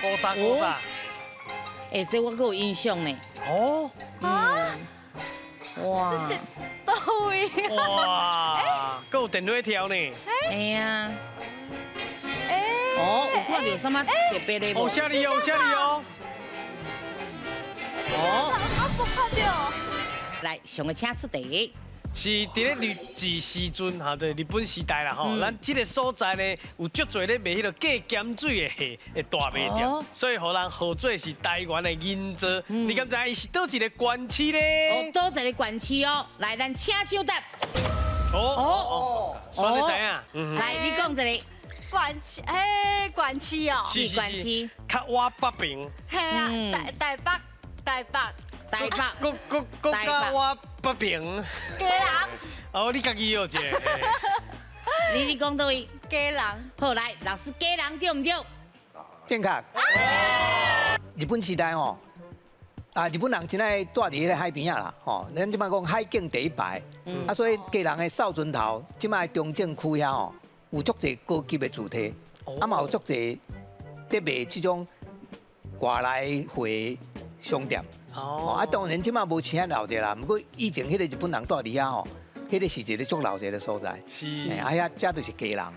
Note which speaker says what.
Speaker 1: 古早古早。
Speaker 2: 哎，这我还有印象呢。
Speaker 1: 哦，
Speaker 2: 哇，
Speaker 3: 这是到位。
Speaker 1: 哇，还有电话条呢。
Speaker 2: 哎呀，
Speaker 3: 哎，
Speaker 2: 哦，有看到什么特别的无？
Speaker 1: 有啥哩哦，有啥哩哦。
Speaker 2: 哦，
Speaker 3: 我不看到。
Speaker 2: 来，上个请出题。
Speaker 1: 是伫咧日治时阵哈，对日本时代啦吼，咱这个所在呢有足侪咧卖迄个过咸水的蟹的大卖店，所以互人号做是台湾的银座。你敢知伊是倒一个县市
Speaker 2: 哦，
Speaker 1: 咧？
Speaker 2: 多一个县市哦。来，咱请抢答。
Speaker 1: 哦，算你知影。
Speaker 2: 来，你讲一个。
Speaker 3: 管区，哎，管区哦。
Speaker 2: 是县市。
Speaker 1: 较挖北平。
Speaker 3: 系啊，台北。
Speaker 2: 台北。
Speaker 1: 国较挖北平。
Speaker 3: 家人。
Speaker 1: 哦，你家己有一个。
Speaker 2: 你讲到位。
Speaker 3: 家人。
Speaker 2: 好，来，老师家人对唔对？
Speaker 4: 正确。日本时代吼，日本人真爱住伫迄个海边啊啦，吼，咱即摆讲海景第一排，所以家人的扫船头，即摆中正区遐吼，有足侪高级的主题，嘛有足侪伫卖即种外来货商店。当然即摆无请老者啦，不过以前迄个日本人住伫遐吼，迄个是一个足老者的所在。
Speaker 1: 是。
Speaker 4: 遐遮就是家人。